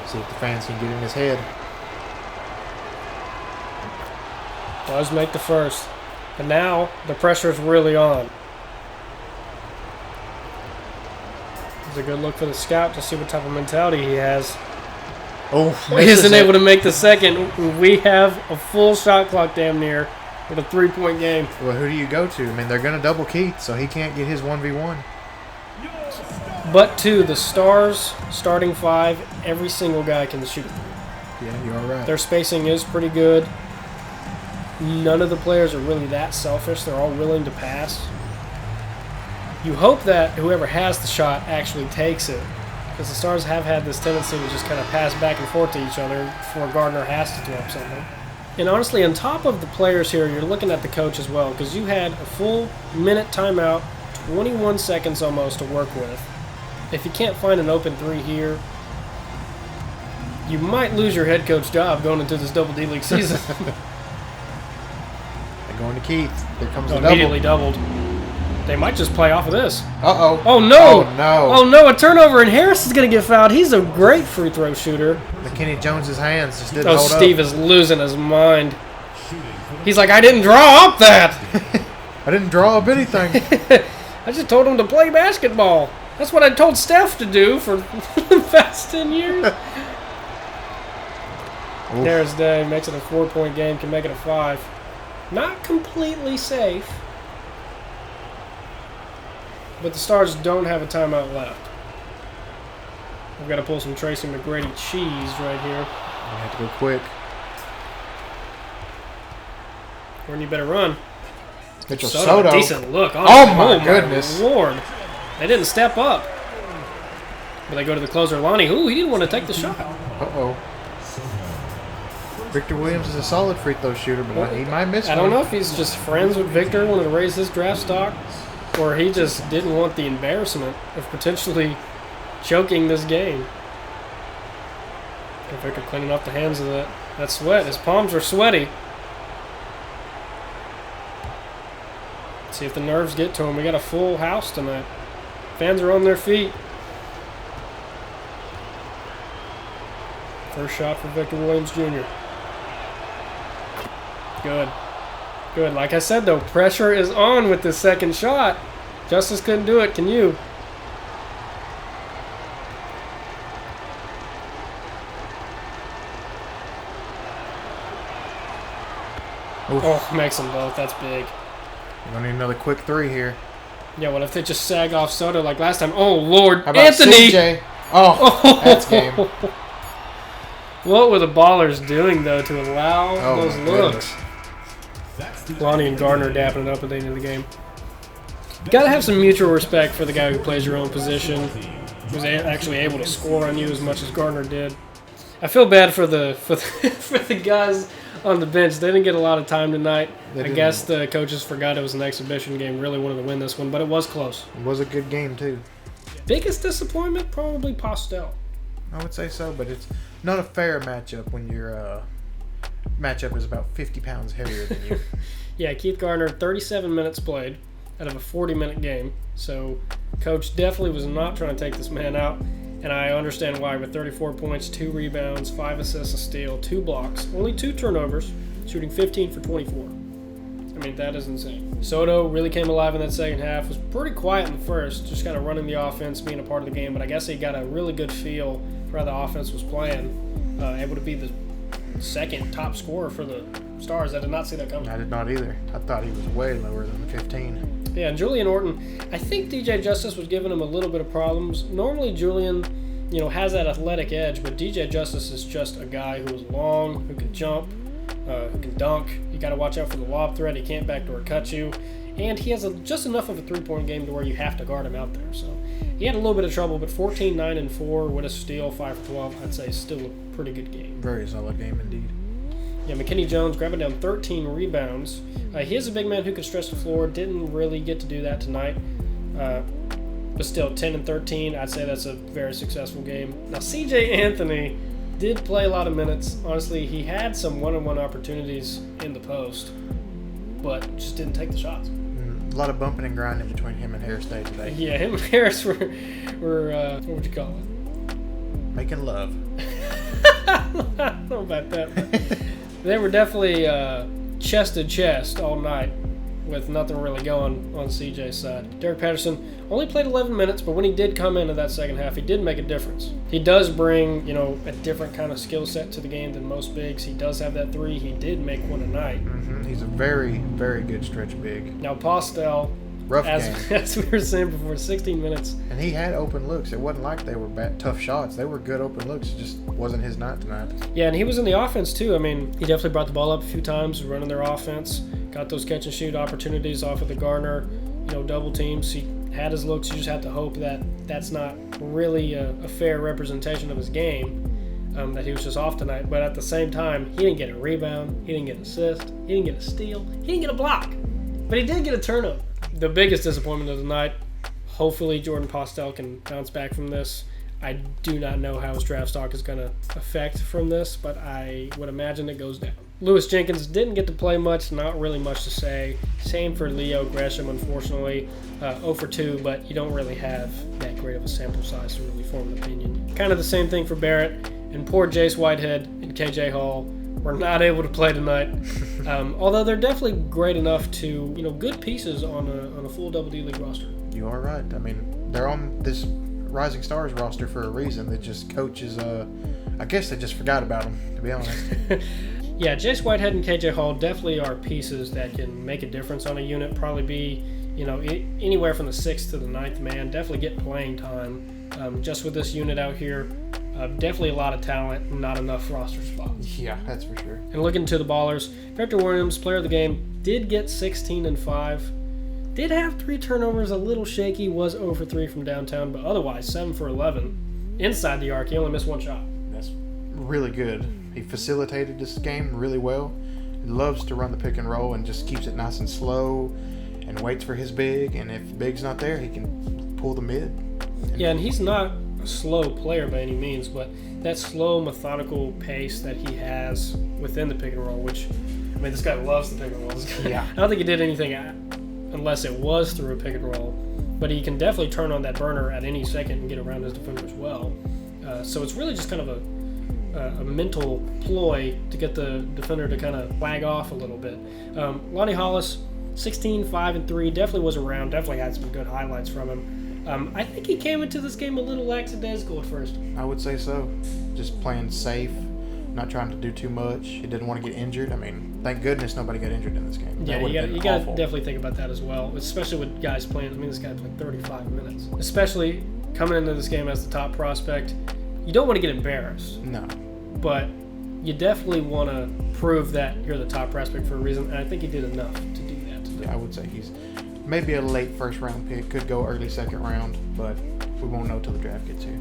S2: See if the fans can get in his head.
S1: Does make the first. But now the pressure is really on. It's a good look for the scout to see what type of mentality he has.
S2: Oh,
S1: He isn't able to make the second. We have a full shot clock damn near with a 3-point game.
S2: Well, who do you go to? I mean, they're going to double Keith, so he can't get his 1v1.
S1: But to the Stars starting five, every single guy can shoot.
S2: Yeah, you are right.
S1: Their spacing is pretty good. None of the players are really that selfish. They're all willing to pass. You hope that whoever has the shot actually takes it, because the Stars have had this tendency to just kind of pass back and forth to each other before Gardner has to throw up something. And honestly, on top of the players here, you're looking at the coach as well, because you had a full minute timeout, 21 seconds almost to work with. If you can't find an open three here, you might lose your head coach job going into this Double D League season.
S2: They're going to Keith. There comes the
S1: Immediately
S2: double.
S1: doubled. They might just play off of this.
S2: Uh-oh.
S1: Oh, no.
S2: Oh, no.
S1: Oh, no. A turnover, and Harris is going to get fouled. He's a great free throw shooter.
S2: McKinney Jones's hands just didn't
S1: Oh,
S2: hold
S1: Steve
S2: up.
S1: is losing his mind. He's like, I didn't draw up that.
S2: I didn't draw up anything.
S1: I just told him to play basketball. That's what I told Steph to do for the past 10 years. Harris Day makes it a 4-point game, can make it a 5. Not completely safe. But the Stars don't have a timeout left. We've got to pull some Tracy McGrady cheese right here.
S2: You have to go quick.
S1: Gordon, you better run.
S2: Mitchell
S1: Soto.
S2: Soto.
S1: Decent look.
S2: Oh, my goodness.
S1: Lord. They didn't step up. But they go to the closer, Lonnie. Ooh, he didn't want to take the shot.
S2: Uh-oh. Victor Williams is a solid free throw shooter, but he might miss one.
S1: I don't know if he's just friends with Victor, wanted to raise his draft stock, or he just didn't want the embarrassment of potentially choking this game. And Victor cleaning off the hands of that sweat. His palms are sweaty. Let's see if the nerves get to him. We got a full house tonight. Fans are on their feet. First shot for Victor Williams Jr. Good. Good. Like I said, though, pressure is on with this second shot. Justice couldn't do it. Can you?
S2: Oof.
S1: Oh, makes them both. That's big.
S2: We're going to need another quick three here.
S1: Yeah, what if they just sag off Soto like last time? Oh, Lord.
S2: How about
S1: Anthony!
S2: CJ? Oh, that's game.
S1: What were the Ballers doing, though, to allow
S2: Oh,
S1: those
S2: my
S1: looks? Lonnie and Gardner dapping it up at the end of the game. Got to have some mutual respect for the guy who plays your own position, who's actually able to score on you as much as Gardner did. I feel bad for the for the guys on the bench. They didn't get a lot of time tonight.
S2: They
S1: I
S2: didn't.
S1: guess the coaches forgot it was an exhibition game. Really wanted to win this one, but it was close.
S2: It was a good game, too.
S1: Biggest disappointment? Probably Postel.
S2: I would say so, but it's not a fair matchup when your matchup is about 50 pounds heavier than you.
S1: Yeah, Keith Gardner, 37 minutes played out of a 40-minute game. So coach definitely was not trying to take this man out. And I understand why, with 34 points, 2 rebounds, 5 assists, a steal, 2 blocks, only 2 turnovers, shooting 15 for 24. I mean, that is insane. Soto really came alive in that second half. Was pretty quiet in the first, just kind of running the offense, being a part of the game. But I guess he got a really good feel for how the offense was playing. Able to be the second top scorer for the Stars. I did not see that coming.
S2: I did not either. I thought he was way lower than the 15.
S1: Yeah, and Julian Orton, I think DJ Justice was giving him a little bit of problems. Normally Julian, has that athletic edge, but DJ Justice is just a guy who is long, who can jump, who can dunk. You got to watch out for the lob threat. He can't backdoor cut you. And he has just enough of a three-point game to where you have to guard him out there. So he had a little bit of trouble, but 14, 9, and 4 with a steal, 5 for 12, I'd say still a pretty good game.
S2: Very solid game indeed.
S1: Yeah, McKinney Jones grabbing down 13 rebounds. He is a big man who can stretch the floor. Didn't really get to do that tonight. But still, 10 and 13, I'd say that's a very successful game. Now, CJ Anthony did play a lot of minutes. Honestly, he had some one-on-one opportunities in the post, but just didn't take the shots.
S2: A lot of bumping and grinding between him and Harris Day today.
S1: Yeah, him and Harris were what would you call it?
S2: Making love.
S1: I don't know about that, but they were definitely chest to chest all night with nothing really going on CJ's side. Derek Patterson only played 11 minutes, but when he did come into that second half, he did make a difference. He does bring, a different kind of skill set to the game than most bigs. He does have that three. He did make one tonight.
S2: Mm-hmm. He's a very, very good stretch big.
S1: Now, Postel,
S2: Rough game.
S1: as we were saying before, 16 minutes.
S2: And he had open looks. It wasn't like they were bad, tough shots. They were good open looks. It just wasn't his night tonight.
S1: Yeah, and he was in the offense too. I mean, he definitely brought the ball up a few times, running their offense. Got those catch and shoot opportunities off of the Gardner, double teams. He had his looks. You just have to hope that that's not really a fair representation of his game, that he was just off tonight. But at the same time, he didn't get a rebound. He didn't get an assist. He didn't get a steal. He didn't get a block. But he did get a turnover. The biggest disappointment of the night, hopefully Jordan Postel can bounce back from this. I do not know how his draft stock is going to affect from this, but I would imagine it goes down. Lewis Jenkins didn't get to play much, not really much to say. Same for Leo Gresham, unfortunately. 0 for 2, but you don't really have that great of a sample size to really form an opinion. Kind of the same thing for Barrett, and poor Jace Whitehead and KJ Hall were not able to play tonight. Although they're definitely great enough to, good pieces on a full Double D League roster.
S2: You are right. I mean, they're on this Rising Stars roster for a reason. They just coaches, I guess they just forgot about them, to be honest.
S1: Yeah, Jace Whitehead and KJ Hall definitely are pieces that can make a difference on a unit. Probably be, anywhere from the 6th to the 9th man. Definitely get playing time. Just with this unit out here, definitely a lot of talent and not enough roster spots.
S2: Yeah, that's for sure.
S1: And looking to the ballers, Victor Williams, player of the game, did get 16 and 5. Did have 3 turnovers, a little shaky, was 0 for 3 from downtown, but otherwise 7 for 11. Inside the arc, he only missed 1 shot.
S2: That's really good. He facilitated this game really well. He loves to run the pick and roll and just keeps it nice and slow and waits for his big. And if the big's not there, he can pull the mid.
S1: Yeah, and he's not a slow player by any means, but that slow, methodical pace that he has within the pick and roll, which, this guy loves the pick and roll.
S2: Yeah.
S1: I don't think he did anything unless it was through a pick and roll, but he can definitely turn on that burner at any second and get around his defender as well. So it's really just kind of a mental ploy to get the defender to kind of wag off a little bit. Lonnie Hollis, 16, 5, and 3, definitely was around, definitely had some good highlights from him. I think he came into this game a little lackadaisical at first.
S2: I would say so. Just playing safe, not trying to do too much. He didn't want to get injured. Thank goodness nobody got injured in this game.
S1: Yeah, you got to definitely think about that as well, especially with guys playing. This guy played 35 minutes. Especially coming into this game as the top prospect, you don't want to get embarrassed.
S2: No.
S1: But you definitely want to prove that you're the top prospect for a reason, and I think he did enough to do that today.
S2: I would say he's maybe a late first round pick, could go early second round, but we won't know till the draft gets here.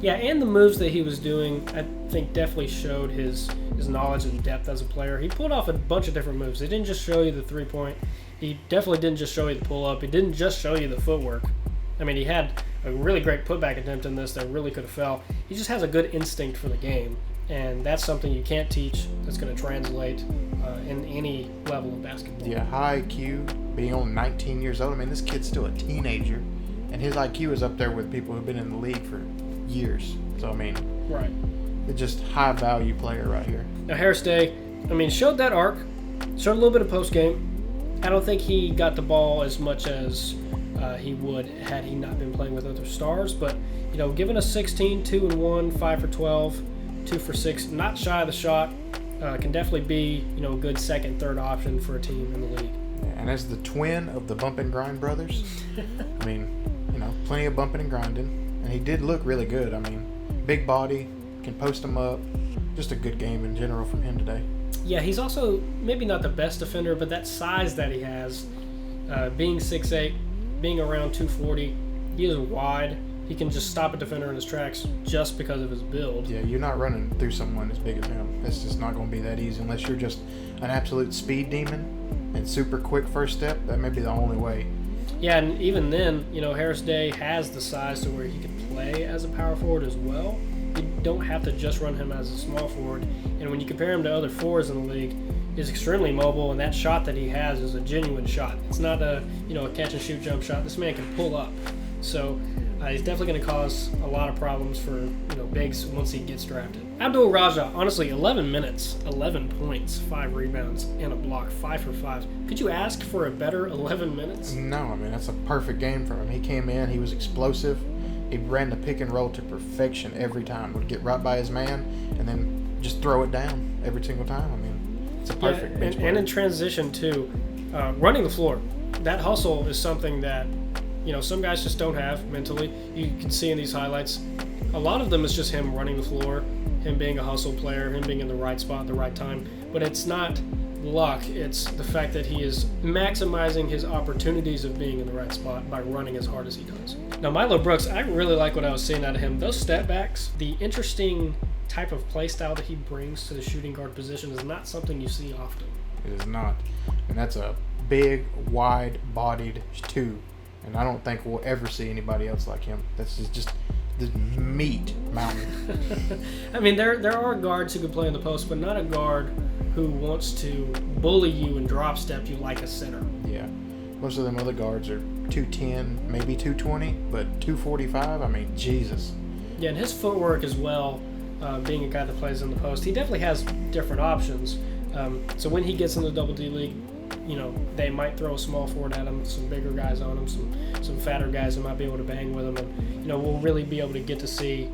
S1: Yeah, and the moves that he was doing, I think, definitely showed his knowledge and depth as a player. He pulled off a bunch of different moves. He didn't just show you the three-point. He definitely didn't just show you the pull-up. He didn't just show you the footwork. I mean, he had a really great putback attempt in this that really could have fell. He just has a good instinct for the game, and that's something you can't teach that's going to translate in any level of basketball.
S2: Yeah, high IQ, being only 19 years old. I mean, this kid's still a teenager, and his IQ is up there with people who've been in the league for years. So, I mean,
S1: right.
S2: It's just high-value player right here.
S1: Now, Harris Day, I mean, showed that arc, showed a little bit of post-game. I don't think he got the ball as much as he would had he not been playing with other stars, but, you know, given a 16, 2-1, 5 for 12, 2 for 6, not shy of the shot, can definitely be, you know, a good second, third option for a team in the league.
S2: And as the twin of the bump and grind brothers, I mean, you know, plenty of bumping and grinding, and he did look really good. I mean, big body, can post him up, just a good game in general from him today.
S1: Yeah, he's also maybe not the best defender, but that size that he has, being 6'8", being around 240, he is wide. He can just stop a defender in his tracks just because of his build.
S2: Yeah, you're not running through someone as big as him. It's just not going to be that easy unless you're just an absolute speed demon and super quick first step. That may be the only way.
S1: Yeah, and even then, you know, Harris Day has the size to where he could play as a power forward as well. You don't have to just run him as a small forward. And when you compare him to other forwards in the league, he's extremely mobile, and that shot that he has is a genuine shot. It's not a catch and shoot jump shot. This man can pull up. So he's definitely going to cause a lot of problems for bigs once he gets drafted. Abdul Raja, honestly, 11 minutes, 11 points, 5 rebounds, and a block, 5 for 5. Could you ask for a better 11 minutes?
S2: No, I mean, that's a perfect game for him. He came in, he was explosive. He ran the pick and roll to perfection every time. Would get right by his man and then just throw it down every single time. I mean, it's a perfect bench player.
S1: And in transition, too, running the floor. That hustle is something that some guys just don't have mentally. You can see in these highlights, a lot of them is just him running the floor, him being a hustle player, him being in the right spot at the right time. But it's not luck. It's the fact that he is maximizing his opportunities of being in the right spot by running as hard as he does. Now, Milo Brooks, I really like what I was seeing out of him. Those step backs, the interesting type of play style that he brings to the shooting guard position is not something you see often.
S2: It is not. And that's a big, wide-bodied 2. And I don't think we'll ever see anybody else like him. This is just the meat mountain.
S1: I mean, there are guards who can play in the post, but not a guard who wants to bully you and drop step you like a center.
S2: Yeah. Most of them other guards are 210, maybe 220, but 245, I mean, Jesus.
S1: Yeah, and his footwork as well, being a guy that plays in the post, he definitely has different options. So when he gets in the Double D League, they might throw a small forward at him, some bigger guys on him, some fatter guys that might be able to bang with him, and we'll really be able to get to see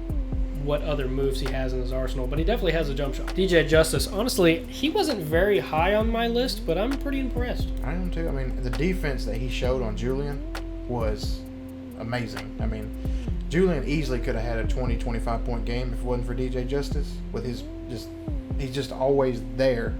S1: what other moves he has in his arsenal. But he definitely has a jump shot. DJ Justice, honestly, he wasn't very high on my list, but I'm pretty impressed.
S2: I am too. I mean, the defense that he showed on Julian was amazing. I mean, Julian easily could have had a 20-25 point game if it wasn't for DJ Justice. With he's just always there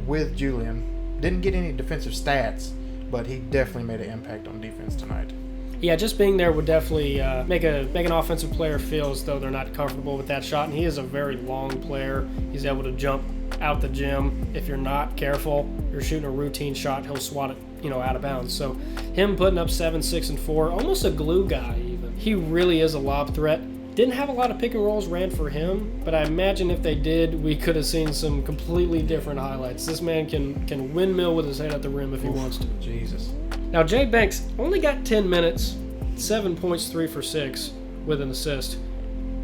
S2: with Julian. Didn't get any defensive stats, but he definitely made an impact on defense tonight.
S1: Yeah, just being there would definitely make an offensive player feel as though they're not comfortable with that shot. And he is a very long player. He's able to jump out the gym. If you're not careful, you're shooting a routine shot, he'll swat it, out of bounds. So him putting up 7, 6, and 4, almost a glue guy even. He really is a lob threat. Didn't have a lot of pick and rolls ran for him, but I imagine if they did, we could have seen some completely different highlights. This man can windmill with his head at the rim if he wants to.
S2: Jesus.
S1: Now, Jay Banks only got 10 minutes, 7 points, 3 for 6 with an assist.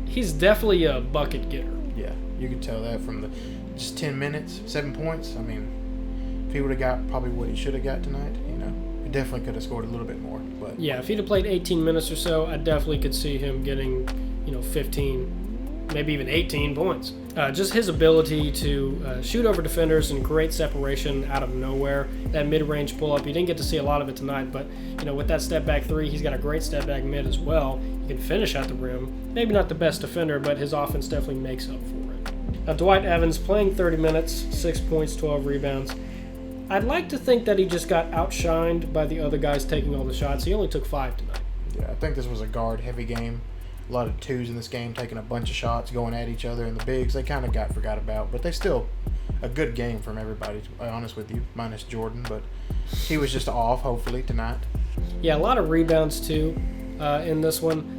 S1: He's definitely a bucket getter.
S2: Yeah, you could tell that from just 10 minutes, 7 points. I mean, if he would have got probably what he should have got tonight, he definitely could have scored a little bit more. But
S1: yeah, if he'd have played 18 minutes or so, I definitely could see him getting 15, maybe even 18 points. Just his ability to shoot over defenders and create separation out of nowhere. That mid-range pull-up, you didn't get to see a lot of it tonight, but with that step-back 3, he's got a great step-back mid as well. He can finish at the rim. Maybe not the best defender, but his offense definitely makes up for it. Now, Dwight Evans playing 30 minutes, 6 points, 12 rebounds. I'd like to think that he just got outshined by the other guys taking all the shots. He only took 5 tonight.
S2: Yeah, I think this was a guard-heavy game. a lot of twos in this game, taking a bunch of shots, going at each other, and the bigs, they kind of got forgot about. But they still a good game from everybody, to be honest with you, minus Jordan. But he was just off, hopefully, tonight.
S1: Yeah, a lot of rebounds, too, in this one.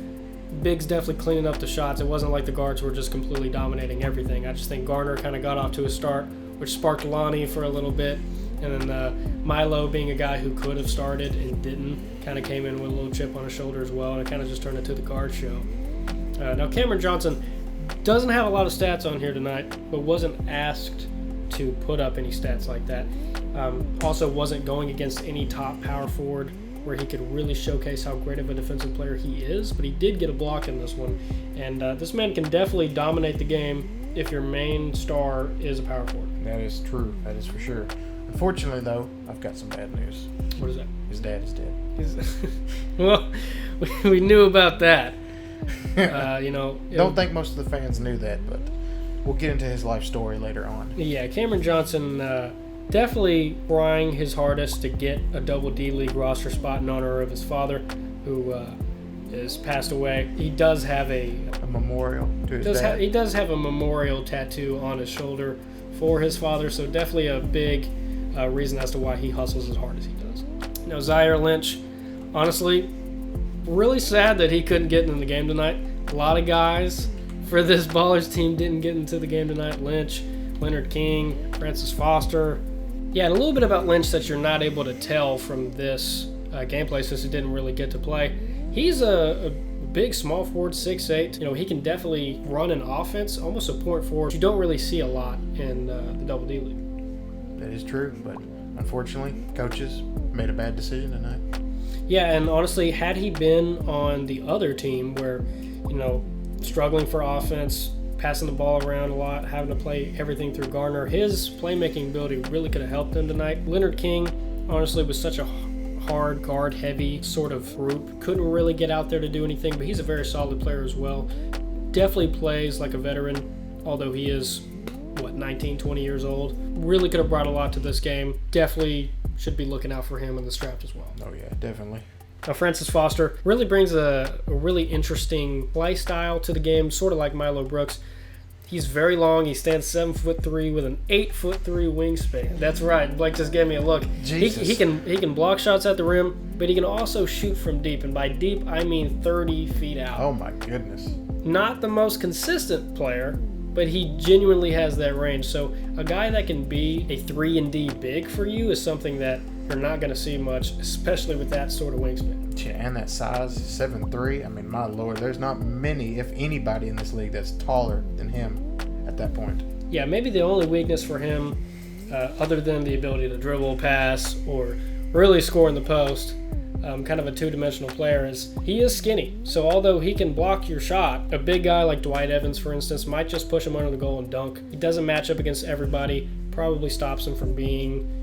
S1: Bigs definitely cleaning up the shots. It wasn't like the guards were just completely dominating everything. I just think Garner kind of got off to a start, which sparked Lonnie for a little bit. And then Milo, being a guy who could have started and didn't, kind of came in with a little chip on his shoulder as well, and it kind of just turned into the guard show. Now, Cameron Johnson doesn't have a lot of stats on here tonight, but wasn't asked to put up any stats like that. Also wasn't going against any top power forward where he could really showcase how great of a defensive player he is, but he did get a block in this one. And this man can definitely dominate the game if your main star is a power forward.
S2: That is true. That is for sure. Unfortunately, though, I've got some bad news.
S1: What is that?
S2: His dad is dead.
S1: Well, we knew about that.
S2: Don't think most of the fans knew that, but we'll get into his life story later on.
S1: Yeah, Cameron Johnson definitely trying his hardest to get a double D League roster spot in honor of his father, who has passed away. He does have a
S2: memorial to his dad.
S1: He does have a memorial tattoo on his shoulder for his father, so definitely a big reason as to why he hustles as hard as he does. Now, Zaire Lynch, honestly, really sad that he couldn't get in the game tonight. A lot of guys for this Ballers team didn't get into the game tonight. Lynch, Leonard King, Francis Foster. Yeah, and a little bit about Lynch that you're not able to tell from this gameplay since he didn't really get to play. He's a big small forward, 6'8". He can definitely run an offense, almost a point forward. You don't really see a lot in the Double D League.
S2: That is true, but unfortunately, coaches made a bad decision tonight.
S1: Yeah, and honestly, had he been on the other team where, struggling for offense, passing the ball around a lot, having to play everything through Garner, his playmaking ability really could have helped him tonight. Leonard King, honestly, was such a hard guard-heavy sort of group. Couldn't really get out there to do anything, but he's a very solid player as well. Definitely plays like a veteran, although he is, 19, 20 years old. Really could have brought a lot to this game. Definitely should be looking out for him in this draft as well.
S2: Oh, yeah, definitely.
S1: Now, Francis Foster really brings a really interesting play style to the game, sort of like Milo Brooks. He's very long. He stands 7'3" with an 8'3" wingspan. That's right. Blake just gave me a look.
S2: Jesus.
S1: He can block shots at the rim, but he can also shoot from deep. And by deep, I mean 30 feet out.
S2: Oh, my goodness.
S1: Not the most consistent player, but he genuinely has that range. So a guy that can be a 3-and-D big for you is something that you're not going to see much, especially with that sort of wingspan.
S2: Yeah, and that size, 7'3". I mean, my lord, there's not many, if anybody in this league that's taller than him at that point.
S1: Yeah, maybe the only weakness for him, other than the ability to dribble, pass, or really score in the post, kind of a two-dimensional player, is he is skinny. So although he can block your shot, a big guy like Dwight Evans, for instance, might just push him under the goal and dunk. He doesn't match up against everybody, probably stops him from being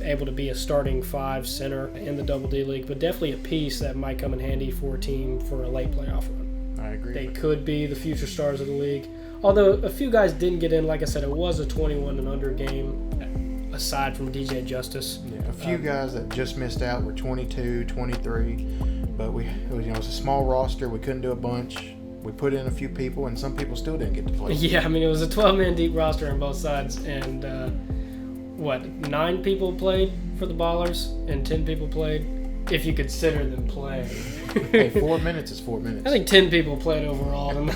S1: able to be a starting 5 center in the Double D League, but definitely a piece that might come in handy for a team for a late playoff run.
S2: I agree.
S1: They could be the future stars of the league. Although a few guys didn't get in, like I said, it was a 21 and under game, aside from DJ Justice.
S2: Yeah, a few guys that just missed out were 22, 23, but it was a small roster. We couldn't do a bunch. We put in a few people, and some people still didn't get to play.
S1: Yeah, I mean, it was a 12-man deep roster on both sides, and 9 people played for the Ballers, and 10 people played, if you consider them playing.
S2: Hey, 4 minutes is 4 minutes.
S1: I think 10 people played overall tonight.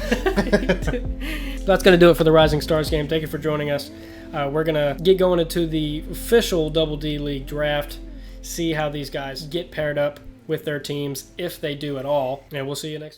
S1: That's going to do it for the Rising Stars game. Thank you for joining us. We're going to get going into the official Double D League draft, see how these guys get paired up with their teams, if they do at all, and we'll see you next time.